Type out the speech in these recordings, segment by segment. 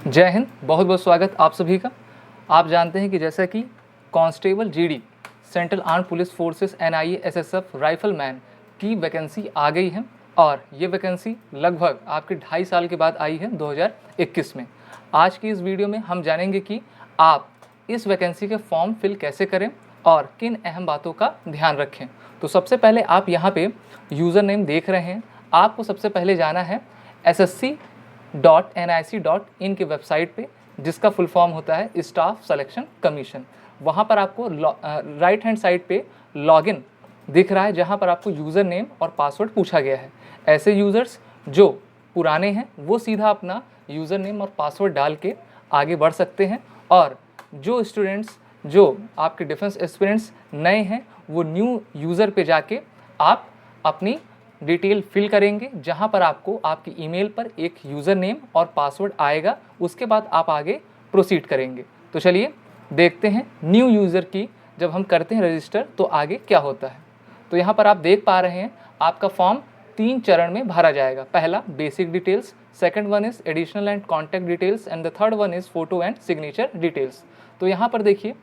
जय हिंद, बहुत बहुत स्वागत आप सभी का। आप जानते हैं कि जैसा कि constable GD, central arm police forces, NIA, SSF, rifleman की वैकेंसी आ गई है और ये वैकेंसी लगभग आपके 2.5 साल के बाद आई है 2021 में। आज की इस वीडियो में हम जानेंगे कि आप इस वैकेंसी के फॉर्म फिल कैसे करें और किन अहम बातों का ध्यान रखें। तो सबसे पहले आप यहाँ पे यूज़र नेम देख रहे हैं। आपको सबसे पहले जाना है ssc.nic.in की वेबसाइट पे, जिसका फुल फॉर्म होता है स्टाफ सिलेक्शन कमीशन। वहाँ पर आपको राइट हैंड साइड पे लॉगिन दिख रहा है, जहाँ पर आपको यूज़र नेम और पासवर्ड पूछा गया है। ऐसे यूज़र्स जो पुराने हैं वो सीधा अपना यूज़र नेम और पासवर्ड डाल के आगे बढ़ सकते हैं, और जो स्टूडेंट्स जो आपके डिफेंस एस्पिरेंट्स नए हैं वो न्यू यूज़र पे जाके आप अपनी डिटेल फिल करेंगे, जहां पर आपको आपकी ईमेल पर एक यूज़र नेम और पासवर्ड आएगा। उसके बाद आप आगे प्रोसीड करेंगे। तो चलिए देखते हैं न्यू यूज़र की जब हम करते हैं रजिस्टर तो आगे क्या होता है। तो यहाँ पर आप देख पा रहे हैं आपका फॉर्म 3 चरण में भरा जाएगा। पहला basic details, second one is additional and contact details and the third one is photo and signature details. तो यहाँ पर देखिए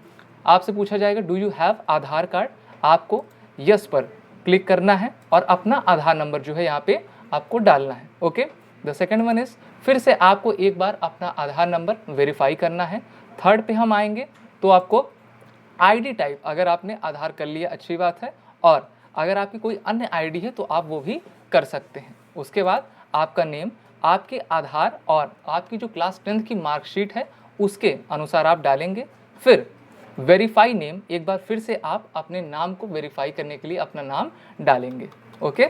आपसे पूछा जाएगा do you have Aadhaar card. आपको यस पर क्लिक करना है और अपना आधार नंबर जो है यहाँ पे आपको डालना है। Okay, the second one is फिर से आपको एक बार अपना आधार नंबर वेरीफाई करना है। थर्ड पे हम आएंगे तो आपको आईडी टाइप, अगर आपने आधार कर लिया अच्छी बात है, और अगर आपकी कोई अन्य आईडी है तो आप वो भी कर सकते हैं। उसके बाद आपका नेम, आपके आधार और आपकी जो क्लास 10th की मार्कशीट है उसके अनुसार आप डालेंगे। फिर वेरीफाई नेम, एक बार फिर से आप अपने नाम को वेरीफाई करने के लिए अपना नाम डालेंगे। Okay,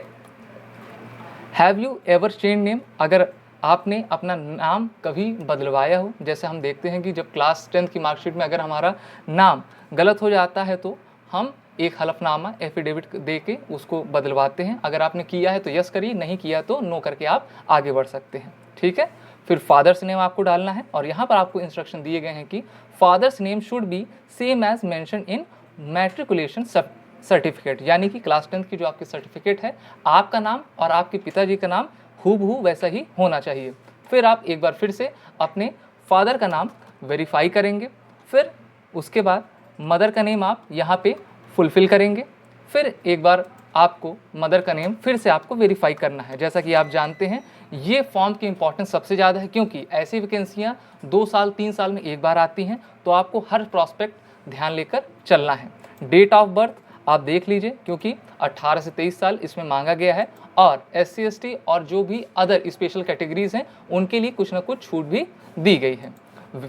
have you ever change name, अगर आपने अपना नाम कभी बदलवाया हो। जैसे हम देखते हैं कि जब क्लास 10th की मार्कशीट में अगर हमारा नाम गलत हो जाता है तो हम एक हलफनामा एफिडेविट दे के उसको बदलवाते हैं। अगर आपने किया है तो यस करिए, नहीं किया तो नो करके आप आगे बढ़ सकते हैं। ठीक है, फिर फादर्स नेम आपको डालना है और यहाँ पर आपको इंस्ट्रक्शन दिए गए हैं कि father's name should be same as mention in matriculation certificate, यानी कि क्लास 10th की जो आपकी सर्टिफिकेट है आपका नाम और आपके पिताजी का नाम हूबहू वैसा ही होना चाहिए। फिर आप एक बार फिर से अपने फादर का नाम वेरीफाई करेंगे। फिर उसके बाद मदर का नेम आप यहाँ पे फुलफिल करेंगे। फिर एक बार आपको मदर का नेम फिर से आपको वेरीफाई करना है। जैसा कि आप जानते हैं ये फॉर्म की इंपॉर्टेंस सबसे ज़्यादा है, क्योंकि ऐसी वैकेंसियाँ 2 साल 3 साल में एक बार आती हैं, तो आपको हर प्रॉस्पेक्ट ध्यान लेकर चलना है। डेट ऑफ बर्थ आप देख लीजिए, क्योंकि 18 से 23 साल इसमें मांगा गया है, और SC ST और जो भी अदर स्पेशल कैटेगरीज हैं उनके लिए कुछ ना कुछ छूट भी दी गई है।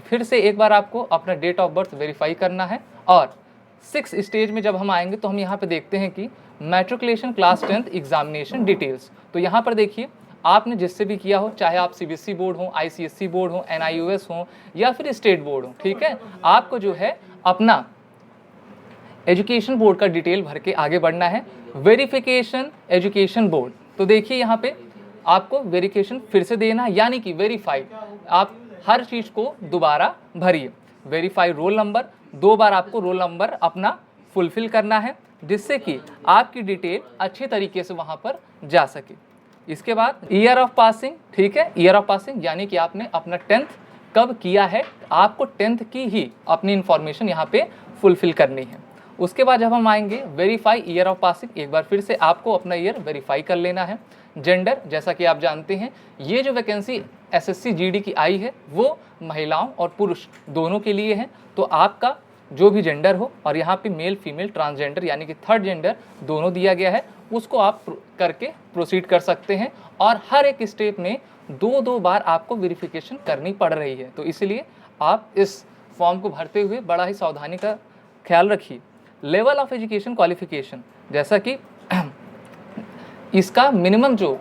फिर से एक बार आपको अपना डेट ऑफ बर्थ वेरीफाई करना है। और 6 स्टेज में जब हम आएंगे तो हम यहाँ पे देखते हैं कि matriculation class 10th examination details. तो यहाँ पर देखिए आपने जिससे भी किया हो, चाहे आप CBSE बोर्ड हो, ICSE बोर्ड हो, NIOS हो या फिर स्टेट बोर्ड हो, ठीक है, आपको जो है अपना एजुकेशन बोर्ड का डिटेल भर के आगे बढ़ना है। वेरिफिकेशन एजुकेशन बोर्ड, तो देखिए यहाँ पे आपको वेरिफिकेशन फिर से देना, यानी कि वेरीफाई आप हर चीज़ को दोबारा भरिए। वेरीफाई रोल नंबर, 2 बार आपको रोल नंबर अपना फुलफिल करना है, जिससे कि आपकी डिटेल अच्छे तरीके से वहाँ पर जा सके। इसके बाद ईयर ऑफ पासिंग, ठीक है, ईयर ऑफ पासिंग यानी कि आपने अपना 10th कब किया है, आपको 10th की ही अपनी इंफॉर्मेशन यहाँ पे फुलफिल करनी है। उसके बाद जब हम आएंगे वेरीफाई ईयर ऑफ पासिंग, एक बार फिर से आपको अपना ईयर वेरीफाई कर लेना है। जेंडर, जैसा कि आप जानते हैं ये जो वैकेंसी SSC GD की आई है वो महिलाओं और पुरुष दोनों के लिए है, तो आपका जो भी जेंडर हो, और यहाँ पे मेल फीमेल ट्रांसजेंडर यानी कि थर्ड जेंडर दोनों दिया गया है, उसको आप करके प्रोसीड कर सकते हैं। और हर एक स्टेप में 2-2 बार आपको वेरिफिकेशन करनी पड़ रही है, तो इसलिए आप इस फॉर्म को भरते हुए बड़ा ही सावधानी का ख्याल रखिए। लेवल ऑफ एजुकेशन क्वालिफिकेशन, जैसा कि इसका मिनिमम जो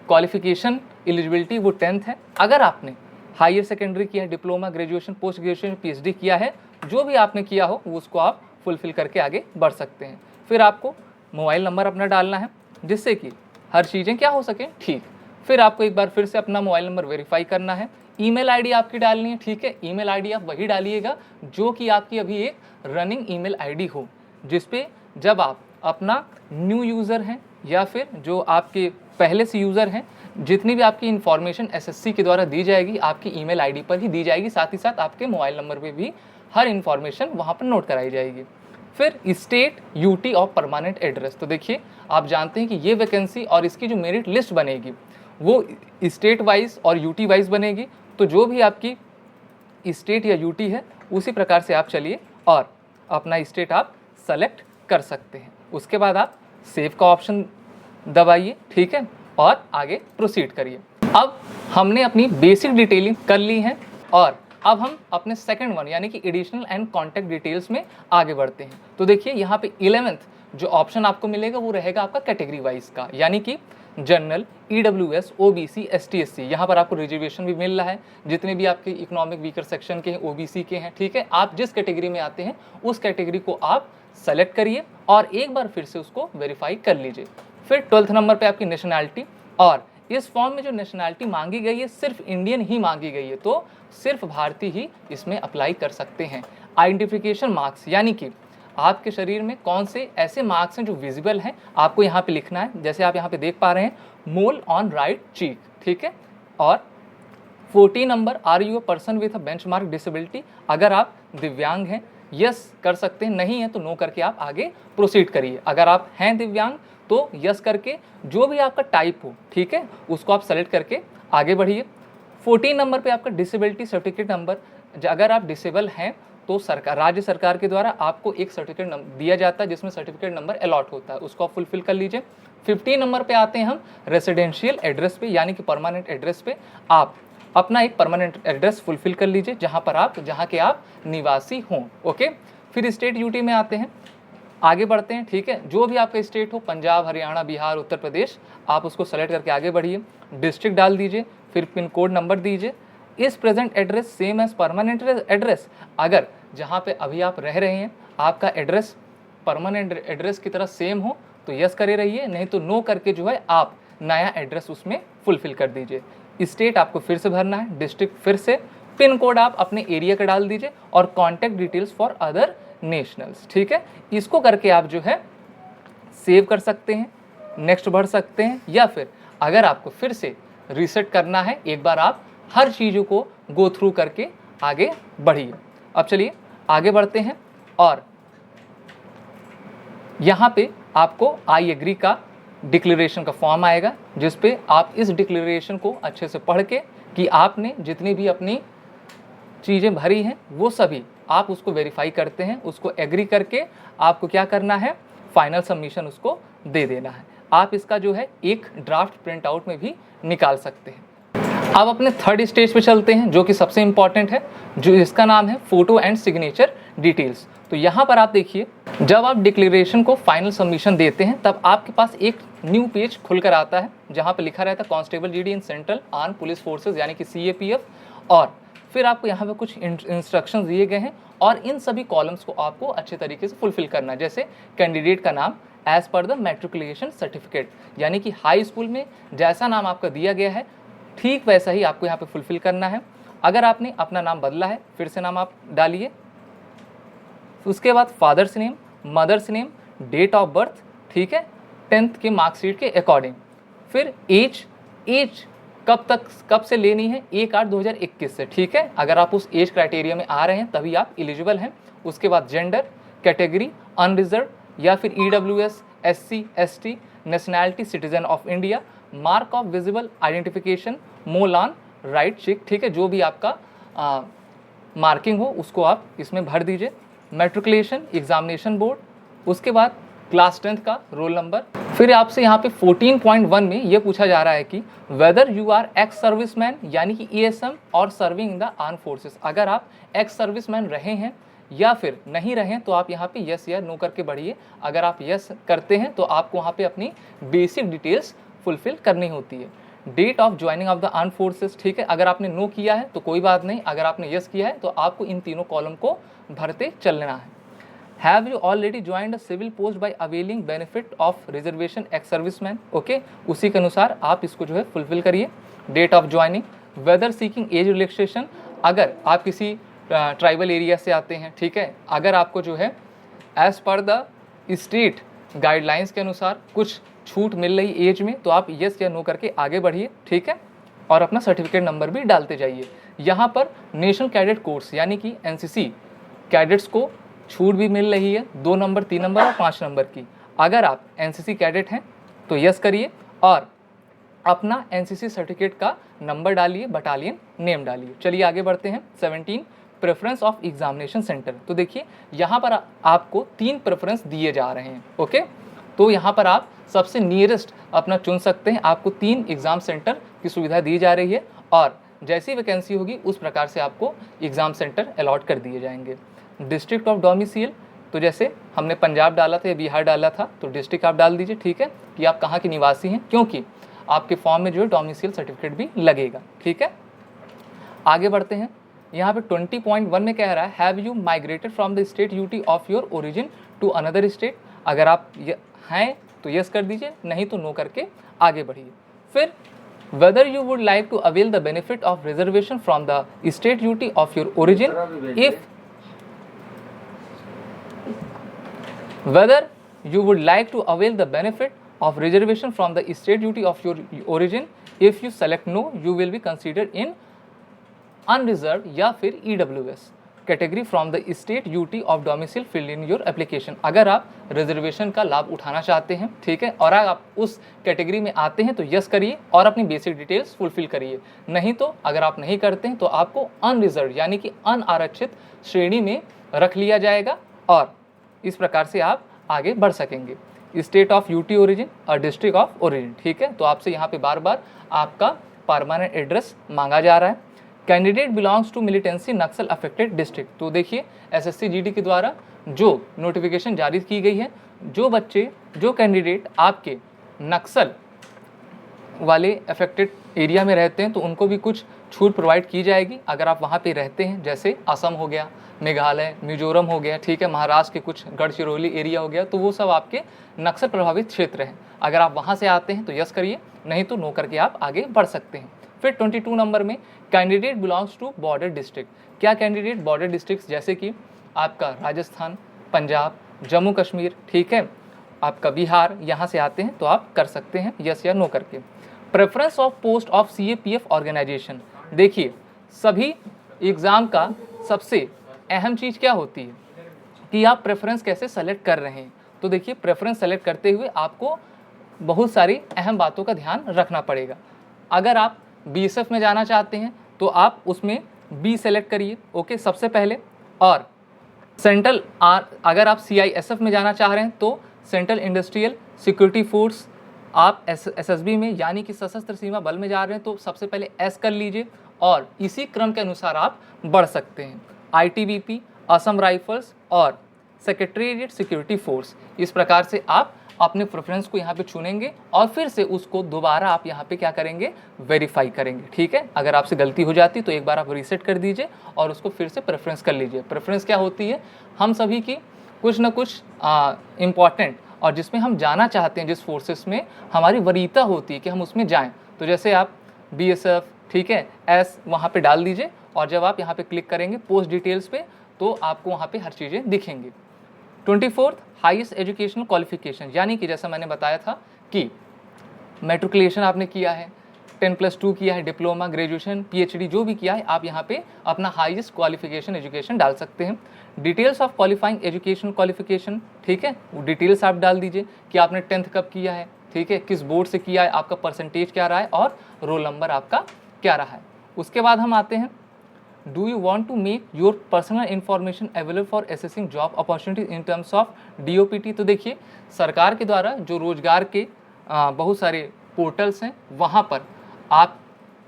क्वालिफिकेशन एलिजिबिलिटी वो 10th है। अगर आपने हायर सेकेंडरी किया है, diploma, graduation, post graduation, PhD किया है, जो भी आपने किया हो उसको आप फुलफिल करके आगे बढ़ सकते हैं। फिर आपको मोबाइल नंबर अपना डालना है, जिससे कि हर चीज़ें क्या हो सके ठीक। फिर आपको एक बार फिर से अपना मोबाइल नंबर वेरीफाई करना है। ईमेल आईडी आपकी डालनी है, ठीक है, ईमेल आईडी आप वही डालिएगा जो कि आपकी अभी एक रनिंग ईमेल आईडी हो, जिसपे जब आप अपना न्यू यूज़र हैं या फिर जो आपके पहले से यूज़र हैं जितनी भी आपकी इन्फॉर्मेशन एसएससी के द्वारा दी जाएगी आपकी ईमेल आईडी पर ही दी जाएगी, साथ ही साथ आपके मोबाइल नंबर पे भी हर इन्फॉर्मेशन वहाँ पर नोट कराई जाएगी। फिर स्टेट, यूटी और परमानेंट एड्रेस। तो देखिए आप जानते हैं कि ये वैकेंसी और इसकी जो मेरिट लिस्ट बनेगी वो स्टेट वाइज और यूटी वाइज बनेगी। तो जो भी आपकी स्टेट या यूटी है उसी प्रकार से आप चलिए और अपना स्टेट आप सेलेक्ट कर सकते हैं। उसके बाद आप सेव का ऑप्शन दबाइए, ठीक है, और आगे प्रोसीड करिए। अब हमने अपनी बेसिक डिटेलिंग कर ली है और अब हम अपने सेकंड वन यानी कि एडिशनल एंड कॉन्टैक्ट डिटेल्स में आगे बढ़ते हैं। तो देखिए यहाँ पे 11th जो ऑप्शन आपको मिलेगा वो रहेगा आपका कैटेगरी वाइज का, यानी कि general, EWS, OBC, ST, SC. यहाँ पर आपको रिजर्वेशन भी मिल रहा है, जितने भी आपके इकोनॉमिक वीकर सेक्शन के हैं, ओबीसी के हैं, ठीक है। आप जिस कैटेगरी में आते हैं उस कैटेगरी को आप सेलेक्ट करिए और एक बार फिर से उसको वेरीफाई कर लीजिए। फिर 12th नंबर पे आपकी नेशनैलिटी, और इस फॉर्म में जो नेशनैलिटी मांगी गई है सिर्फ इंडियन ही मांगी गई है, तो सिर्फ भारतीय ही इसमें अप्लाई कर सकते हैं। आइडेंटिफिकेशन मार्क्स, यानी कि आपके शरीर में कौन से ऐसे मार्क्स हैं जो विजिबल हैं, आपको यहाँ पे लिखना है। जैसे आप यहाँ पे देख पा रहे हैं, मोल ऑन राइट चीक, ठीक है। और 14 number, are you a person with a benchmark disability. अगर आप दिव्यांग हैं यस कर सकते हैं, नहीं है तो नो करके आप आगे प्रोसीड करिए। अगर आप हैं दिव्यांग तो यस करके जो भी आपका टाइप हो, ठीक है, उसको आप सेलेक्ट करके आगे बढ़िए। 14 नंबर पे आपका डिसेबिलिटी सर्टिफिकेट नंबर, अगर आप डिसेबल हैं तो सरकार, राज्य सरकार के द्वारा आपको एक सर्टिफिकेट दिया जाता है जिसमें सर्टिफिकेट नंबर अलॉट होता है, उसको आप फुलफिल कर लीजिए। 15 नंबर पे आते हैं हम रेसिडेंशियल एड्रेस पे, यानी कि परमानेंट एड्रेस पे आप अपना एक परमानेंट एड्रेस फुलफिल कर लीजिए जहाँ के आप निवासी हों, ओके। फिर स्टेट यूटी में आते हैं, आगे बढ़ते हैं, ठीक है। जो भी आपका स्टेट हो, पंजाब, हरियाणा, बिहार, उत्तर प्रदेश, आप उसको सेलेक्ट करके आगे बढ़िए। डिस्ट्रिक्ट डाल दीजिए, फिर पिन कोड नंबर दीजिए। Is present address same as permanent address, अगर जहाँ पे अभी आप रह रहे हैं आपका एड्रेस परमानेंट एड्रेस की तरह सेम हो तो यस करे रहिए, नहीं तो नो करके जो है आप नया एड्रेस उसमें फुलफिल कर दीजिए। स्टेट आपको फिर से भरना है, डिस्ट्रिक्ट फिर से, पिन कोड आप अपने एरिया का डाल दीजिए और contact details for other nationals, ठीक है। इसको करके आप जो है सेव कर सकते हैं, नेक्स्ट बढ़ सकते हैं, या फिर अगर आपको फिर से रीसेट करना है एक बार आप हर चीज़ों को गो थ्रू करके आगे बढ़िए। अब चलिए आगे बढ़ते हैं और यहाँ पे आपको आई एग्री का डिक्लेरेशन का फॉर्म आएगा, जिस पे आप इस डिक्लेरेशन को अच्छे से पढ़ के कि आपने जितनी भी अपनी चीज़ें भरी हैं वो सभी आप उसको वेरीफाई करते हैं, उसको एग्री करके आपको क्या करना है, फाइनल सबमिशन उसको दे देना है। आप इसका जो है एक ड्राफ्ट प्रिंट आउट में भी निकाल सकते हैं। अब अपने थर्ड स्टेज पे चलते हैं जो कि सबसे इंपॉर्टेंट है, जो इसका नाम है फोटो एंड सिग्नेचर डिटेल्स। तो यहाँ पर आप देखिए, जब आप डिक्लेरेशन को फाइनल सबमिशन देते हैं तब आपके पास एक न्यू पेज खुलकर आता है जहाँ पे लिखा रहता है constable GD in central arm police forces यानी कि CAPF, और फिर आपको यहाँ पे कुछ इंस्ट्रक्शंस दिए गए हैं और इन सभी कॉलम्स को आपको अच्छे तरीके से फुलफिल करना है। जैसे कैंडिडेट का नाम as per the matriculation certificate, यानी कि हाई स्कूल में जैसा नाम आपका दिया गया है ठीक वैसा ही आपको यहाँ पे फुलफिल करना है। अगर आपने अपना नाम बदला है फिर से नाम आप डालिए। उसके बाद father's name, mother's name, date of birth, ठीक है, 10th के मार्कशीट के अकॉर्डिंग। फिर एज कब से लेनी है, 1/8/2021 से, ठीक है। अगर आप उस एज क्राइटेरिया में आ रहे हैं तभी आप एलिजिबल हैं। उसके बाद जेंडर, कैटेगरी अनरिजर्व या फिर EWS, SC, ST, nationality citizen of India, mark of visible identification, mole on right cheek, ठीक है, जो भी आपका मार्किंग हो उसको आप इसमें भर दीजिए। मैट्रिकुलेशन, एग्जामिनेशन बोर्ड, उसके बाद क्लास 10th का रोल नंबर। फिर आपसे यहाँ पे 14.1 में ये पूछा जा रहा है कि whether you are ex serviceman यानी कि ESM और serving in the arm forces. अगर आप एक्स सर्विसमैन रहे हैं या फिर नहीं रहे तो आप यहाँ पे यस या नो करके बढ़िए। अगर आप यस करते हैं तो आपको वहाँ पे अपनी बेसिक डिटेल्स फुलफिल करनी होती है। Date of joining of the arm forces, ठीक है। अगर आपने नो किया है तो कोई बात नहीं, अगर आपने यस किया है तो आपको इन तीनों कॉलम को भरते चलना है। Have you already joined a civil post by availing benefit of reservation ex serviceman, okay, उसी के अनुसार आप इसको जो है फुलफिल करिए। Date of joining, whether seeking age relaxation, अगर आप किसी ट्राइबल एरिया से आते हैं, ठीक है, अगर आपको जो है as per the state guidelines के अनुसार कुछ छूट मिल रही एज में तो आप यस या नो करके आगे बढ़िए, ठीक है, और अपना सर्टिफिकेट नंबर भी डालते जाइए। यहाँ पर नेशनल कैडेट कोर्स यानी कि एनसीसी कैडेट्स को छूट भी मिल रही है 2 नंबर, 3 नंबर और 5 नंबर की। अगर आप एनसीसी कैडेट हैं तो यस करिए और अपना एनसीसी सर्टिफिकेट का नंबर डालिए, बटालियन नेम डालिए। चलिए आगे बढ़ते हैं। 17 प्रेफरेंस ऑफ एग्जामिनेशन सेंटर। तो देखिए यहाँ पर आपको 3 प्रेफरेंस दिए जा रहे हैं, ओके। तो यहाँ पर आप सबसे नियरेस्ट अपना चुन सकते हैं। आपको 3 एग्ज़ाम सेंटर की सुविधा दी जा रही है और जैसी वैकेंसी होगी उस प्रकार से आपको एग्ज़ाम सेंटर अलॉट कर दिए जाएंगे। डिस्ट्रिक्ट ऑफ डोमिसाइल, तो जैसे हमने पंजाब डाला था या बिहार डाला था तो डिस्ट्रिक्ट आप डाल दीजिए, ठीक है, कि आप कहाँ के निवासी हैं, क्योंकि आपके फॉर्म में जो है डोमिसाइल सर्टिफिकेट भी लगेगा, ठीक है। आगे बढ़ते हैं। यहाँ पे 20.1 में कह रहा है have you migrated from the state UT of your origin to another state. अगर आप हैं तो यस कर दीजिए, नहीं तो नो करके आगे बढ़िए। फिर whether you would like to avail the benefit of reservation from the state UT of your origin if whether you would like to avail the benefit of reservation from the state duty of your origin. If you select no, you will be considered in unreserved या फिर EWS category from the state UT of domicile filled in your application. अगर आप reservation का लाभ उठाना चाहते हैं, ठीक है, और अगर आप उस कैटेगरी में आते हैं तो यस करिए और अपनी बेसिक डिटेल्स फुलफिल करिए। नहीं तो अगर आप नहीं करते हैं तो आपको अनरिजर्व यानी कि अनारक्षित श्रेणी में रख लिया जाएगा और इस प्रकार से आप आगे बढ़ सकेंगे। स्टेट ऑफ यूटी ओरिजिन और डिस्ट्रिक्ट ऑफ ओरिजिन, ठीक है। तो आपसे यहाँ पे बार बार आपका परमानेंट एड्रेस मांगा जा रहा है। Candidate belongs to militancy Naxal affected district. तो देखिए एसएससी जीडी के द्वारा जो नोटिफिकेशन जारी की गई है, जो कैंडिडेट आपके नक्सल वाले अफेक्टेड एरिया में रहते हैं तो उनको भी कुछ छूट प्रोवाइड की जाएगी। अगर आप वहाँ पे रहते हैं, जैसे असम हो गया, मेघालय, मिजोरम हो गया, ठीक है, महाराष्ट्र के कुछ गढ़चिरौली एरिया हो गया, तो वो सब आपके नक्सल प्रभावित क्षेत्र हैं। अगर आप वहाँ से आते हैं तो यस करिए, नहीं तो नो करके आप आगे बढ़ सकते हैं। फिर 22 नंबर में candidate belongs to border district. क्या कैंडिडेट बॉर्डर डिस्ट्रिक्ट जैसे कि आपका राजस्थान, पंजाब, जम्मू कश्मीर, ठीक है, आपका बिहार, यहाँ से आते हैं तो आप कर सकते हैं यस या नो करके। Preference of post of CAPF organisation. देखिए सभी एग्ज़ाम का सबसे अहम चीज़ क्या होती है कि आप प्रेफरेंस कैसे सेलेक्ट कर रहे हैं। तो देखिए प्रेफरेंस सेलेक्ट करते हुए आपको बहुत सारी अहम बातों का ध्यान रखना पड़ेगा। अगर आप BSF में जाना चाहते हैं तो आप उसमें B सेलेक्ट करिए, ओके, सबसे पहले। और सेंट्रल अगर आप CISF में जाना चाह रहे हैं तो सेंट्रल इंडस्ट्रियल सिक्योरिटी फोर्स, आप SSB में यानी कि सशस्त्र सीमा बल में जा रहे हैं तो सबसे पहले S कर लीजिए और इसी क्रम के अनुसार आप बढ़ सकते हैं। ITBP, असम राइफल्स और सेक्रेटेरिएट सिक्योरिटी फोर्स, इस प्रकार से आप अपने प्रेफरेंस को यहाँ पे चुनेंगे और फिर से उसको दोबारा आप यहाँ पे क्या करेंगे, वेरीफाई करेंगे, ठीक है। अगर आपसे गलती हो जाती तो एक बार आप रीसेट कर दीजिए और उसको फिर से प्रेफरेंस कर लीजिए। प्रेफरेंस क्या होती है, हम सभी की कुछ ना कुछ इम्पॉर्टेंट और जिसमें हम जाना चाहते हैं, जिस फोर्सेस में हमारी वरीयता होती है कि हम उसमें जाएँ, तो जैसे आप BSF, ठीक है, S वहाँ पे डाल दीजिए और जब आप यहाँ पे क्लिक करेंगे पोस्ट डिटेल्स पे तो आपको वहाँ पे हर चीज़ें दिखेंगी। 24 हाईएस्ट एजुकेशनल क्वालिफिकेशन, यानी कि जैसा मैंने बताया था कि मैट्रिकुलेशन आपने किया है, 10+2 किया है, डिप्लोमा, ग्रेजुएशन, PhD जो भी किया है, आप यहाँ पे अपना हाईएस्ट क्वालिफिकेशन एजुकेशन डाल सकते हैं। Details of qualifying education qualification, ठीक है, वो डिटेल्स आप डाल दीजिए कि आपने 10th कब किया है, ठीक है, किस बोर्ड से किया है, आपका परसेंटेज क्या रहा है और रोल नंबर आपका क्या रहा है। उसके बाद हम आते हैं, do you want to make your personal information available for assessing job opportunities in terms of DOPT। तो देखिए सरकार के द्वारा जो रोजगार के बहुत सारे पोर्टल्स हैं, वहाँ पर आप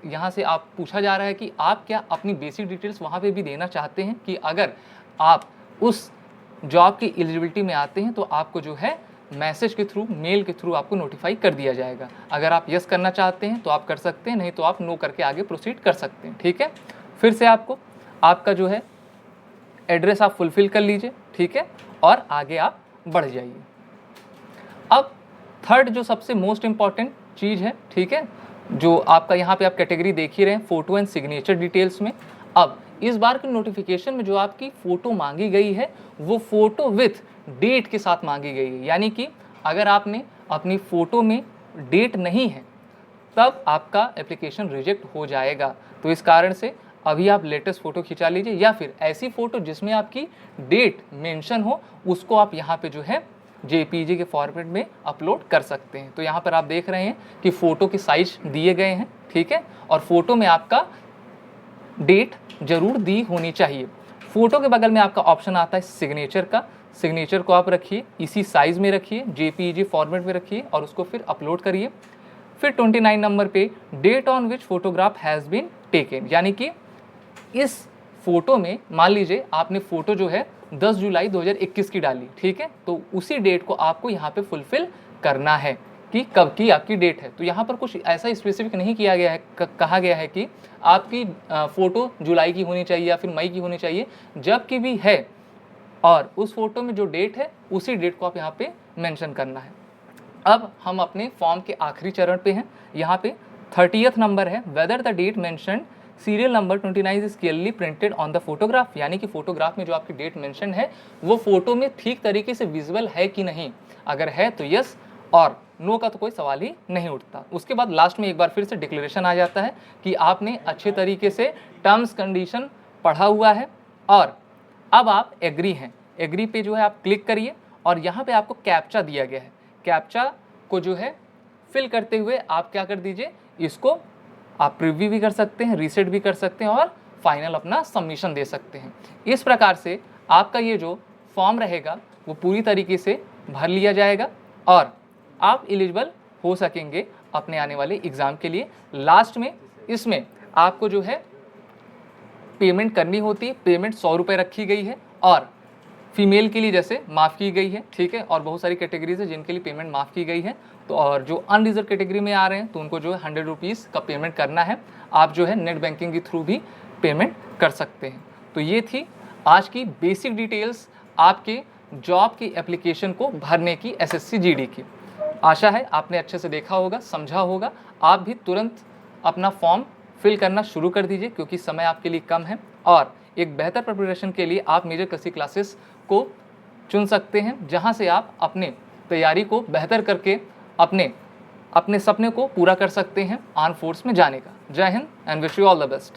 यहाँ से आप पूछा जा रहा है कि आप क्या अपनी बेसिक डिटेल्स वहाँ पे भी देना चाहते हैं कि अगर आप उस जॉब की एलिजिबिलिटी में आते हैं तो आपको जो है मैसेज के थ्रू, मेल के थ्रू आपको नोटिफाई कर दिया जाएगा। अगर आप यस करना चाहते हैं तो आप कर सकते हैं, नहीं तो आप नो करके आगे प्रोसीड कर सकते हैं, ठीक है। फिर से आपको आपका जो है एड्रेस आप फुलफिल कर लीजिए, ठीक है, और आगे आप बढ़ जाइए। अब थर्ड जो सबसे मोस्ट इम्पॉर्टेंट चीज़ है, ठीक है, जो आपका यहाँ पे आप कैटेगरी देख ही रहे हैं, फ़ोटो एंड सिग्नेचर डिटेल्स में। अब इस बार के नोटिफिकेशन में जो आपकी फ़ोटो मांगी गई है वो फ़ोटो विथ डेट के साथ मांगी गई है, यानी कि अगर आपने अपनी फ़ोटो में डेट नहीं है तब आपका एप्लीकेशन रिजेक्ट हो जाएगा। तो इस कारण से अभी आप लेटेस्ट फ़ोटो खिंचा लीजिए, या फिर ऐसी फ़ोटो जिसमें आपकी डेट मेंशन हो उसको आप यहाँ पे जो है JPG के फॉर्मेट में अपलोड कर सकते हैं। तो यहाँ पर आप देख रहे हैं कि फ़ोटो के साइज दिए गए हैं, ठीक है, और फ़ोटो में आपका डेट जरूर दी होनी चाहिए। फ़ोटो के बगल में आपका ऑप्शन आता है सिग्नेचर का। सिग्नेचर को आप रखिए, इसी साइज़ में रखिए, JPG फॉर्मेट में रखिए और उसको फिर अपलोड करिए। फिर 29 नंबर पे date on which photograph has been taken, यानी कि इस फोटो में मान लीजिए आपने फ़ोटो जो है 10 जुलाई 2021 की डाली, ठीक है, तो उसी डेट को आपको यहाँ पे फुलफ़िल करना है कि कब की आपकी डेट है। तो यहाँ पर कुछ ऐसा स्पेसिफिक नहीं किया गया है, कहा गया है कि आपकी फ़ोटो जुलाई की होनी चाहिए या फिर मई की होनी चाहिए, जब की भी है और उस फोटो में जो डेट है उसी डेट को आप यहाँ पे मेंशन करना है। अब हम अपने फॉर्म के आखिरी चरण पे हैं। यहाँ पे 30th नंबर है, whether the date mention serial number 29 is clearly printed on the photograph, यानी कि फोटोग्राफ में जो आपकी डेट मेंशन है वो फोटो में ठीक तरीके से विजुअल है कि नहीं। अगर है तो यस, और नो का तो कोई सवाल ही नहीं उठता। उसके बाद लास्ट में एक बार फिर से डिक्लेरेशन आ जाता है कि आपने अच्छे तरीके से टर्म्स कंडीशन पढ़ा हुआ है और अब आप एग्री हैं। एग्री पे जो है आप क्लिक करिए और यहाँ पे आपको कैप्चा दिया गया है। कैप्चा को जो है फिल करते हुए आप क्या कर दीजिए, इसको आप प्रीव्यू भी कर सकते हैं, रीसेट भी कर सकते हैं और फाइनल अपना सबमिशन दे सकते हैं। इस प्रकार से आपका ये जो फॉर्म रहेगा वो पूरी तरीके से भर लिया जाएगा और आप एलिजिबल हो सकेंगे अपने आने वाले एग्ज़ाम के लिए। लास्ट में इसमें आपको जो है पेमेंट करनी होती है। पेमेंट 100 रुपये रखी गई है और फीमेल के लिए जैसे माफ़ की गई है, ठीक है, और बहुत सारी कैटेगरीज है जिनके लिए पेमेंट माफ़ की गई है। तो और जो अनरिजर्व कैटेगरी में आ रहे हैं तो उनको जो है 100 रुपीज़ का पेमेंट करना है। आप जो है नेट बैंकिंग के थ्रू भी पेमेंट कर सकते हैं। तो ये थी आज की बेसिक डिटेल्स आपके जॉब की एप्लीकेशन को भरने की SSC GD की। आशा है आपने अच्छे से देखा होगा, समझा होगा। आप भी तुरंत अपना फॉर्म फिल करना शुरू कर दीजिए क्योंकि समय आपके लिए कम है और एक बेहतर प्रिपरेशन के लिए आप मेजर कृषि क्लासेस को चुन सकते हैं, जहां से आप अपने तैयारी को बेहतर करके अपने सपने को पूरा कर सकते हैं आर्म फोर्स में जाने का। जय Hind and wish you all the best.